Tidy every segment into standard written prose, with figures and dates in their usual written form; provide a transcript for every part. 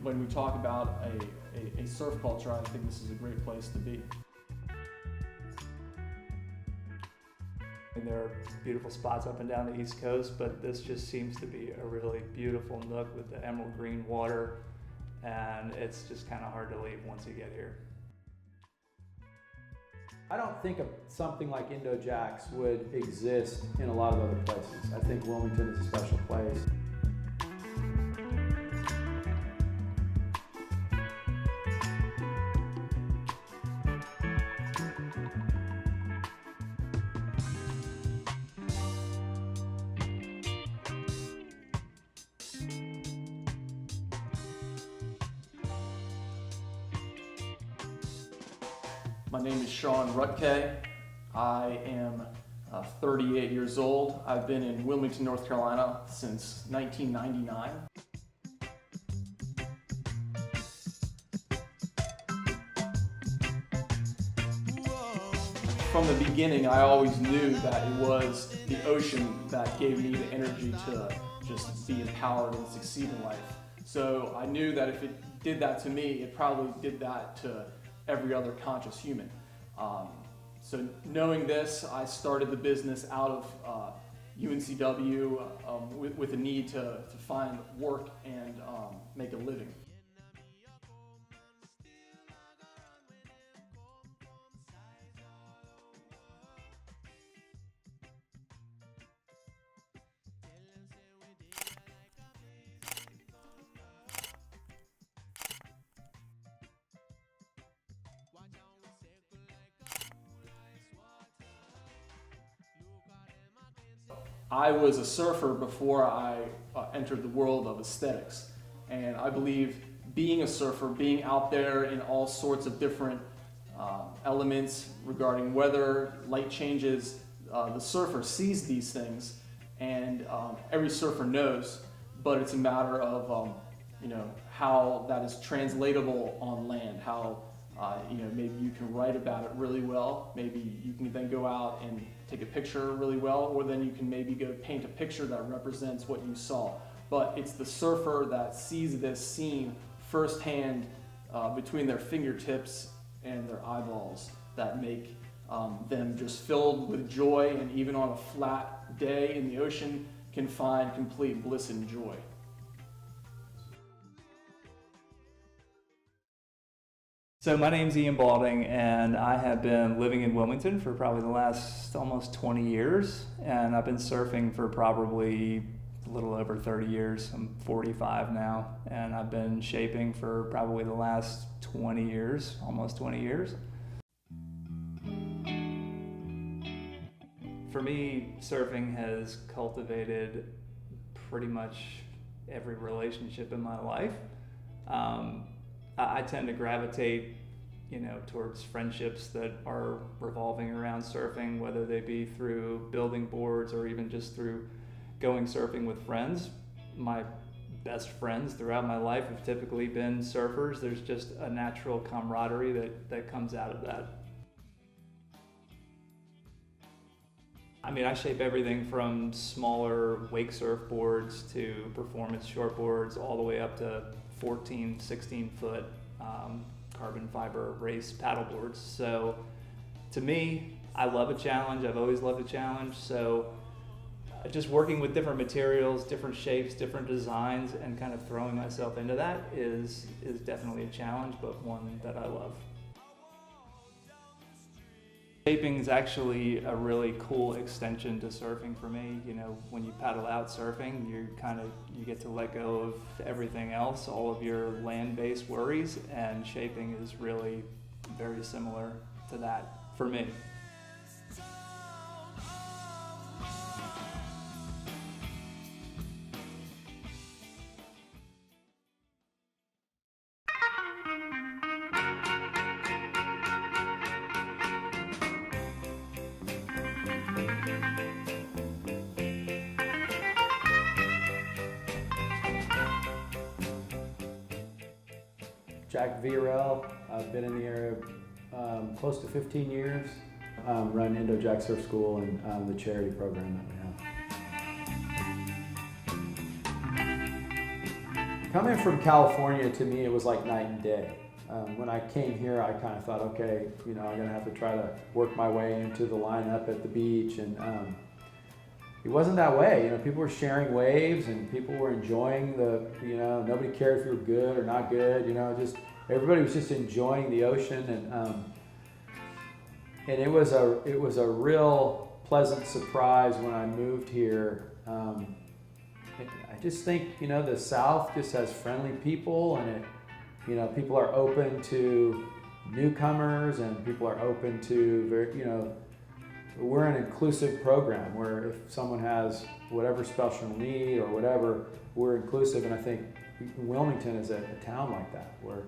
when we talk about a surf culture, I think this is a great place to be. And there are beautiful spots up and down the East Coast, but this just seems to be a really beautiful nook with the emerald green water, and it's just kind of hard to leave once you get here. I don't think something like Indo-Jacks would exist in a lot of other places. I think Wilmington is a special place. My name is Sean Rutke. I am 38 years old. I've been in Wilmington, North Carolina since 1999. From the beginning, I always knew that it was the ocean that gave me the energy to just be empowered and succeed in life. So I knew that if it did that to me, it probably did that to every other conscious human. So knowing this, I started the business out of UNCW with a need to find work and make a living. I was a surfer before I entered the world of aesthetics, and I believe being a surfer, being out there in all sorts of different elements regarding weather, light changes, the surfer sees these things, and every surfer knows, but it's a matter of how that is translatable on land, how maybe you can write about it really well, maybe you can then go out and take a picture really well, or then you can maybe go paint a picture that represents what you saw. But it's the surfer that sees this scene firsthand between their fingertips and their eyeballs that make them just filled with joy, and even on a flat day in the ocean can find complete bliss and joy. So my name's Ian Balding, and I have been living in Wilmington for probably the last almost 20 years, and I've been surfing for probably a little over 30 years. I'm 45 now, and I've been shaping for probably the last 20 years, almost 20 years. For me, surfing has cultivated pretty much every relationship in my life. I tend to gravitate, towards friendships that are revolving around surfing, whether they be through building boards or even just through going surfing with friends. My best friends throughout my life have typically been surfers. There's just a natural camaraderie that comes out of that. I shape everything from smaller wake surfboards to performance shortboards, all the way up to 14, 16 foot carbon fiber race paddleboards. So to me, I love a challenge. I've always loved a challenge. So just working with different materials, different shapes, different designs, and kind of throwing myself into that is definitely a challenge, but one that I love. Shaping is actually a really cool extension to surfing for me. When you paddle out surfing, you get to let go of everything else, all of your land-based worries, and shaping is really very similar to that for me. Jack Villarell. I've been in the area close to 15 years. Run Indo-Jack Surf School and the charity program that we have. Coming from California, to me, it was like night and day. When I came here, I kind of thought, okay, I'm gonna have to try to work my way into the lineup at the beach, and it wasn't that way. People were sharing waves, and people were enjoying nobody cared if you were good or not good. Just everybody was just enjoying the ocean, and it was a real pleasant surprise when I moved here. I just think, the South just has friendly people, and people are open to newcomers, and people are open to we're an inclusive program where if someone has whatever special need or whatever, we're inclusive. And I think Wilmington is a town like that, where,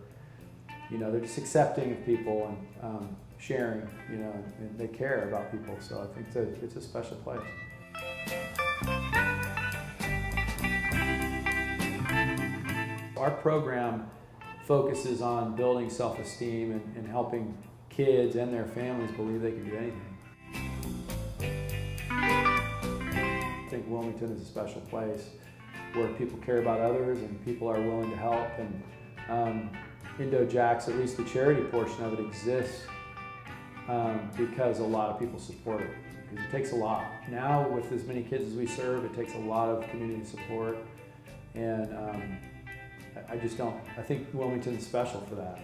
they're just accepting of people and sharing, and they care about people. So I think it's a special place. Our program focuses on building self-esteem and helping kids and their families believe they can do anything. I think Wilmington is a special place where people care about others and people are willing to help. And Indo-Jax, at least the charity portion of it, exists because a lot of people support it. Because it takes a lot. Now, with as many kids as we serve, it takes a lot of community support. And I think Wilmington's special for that.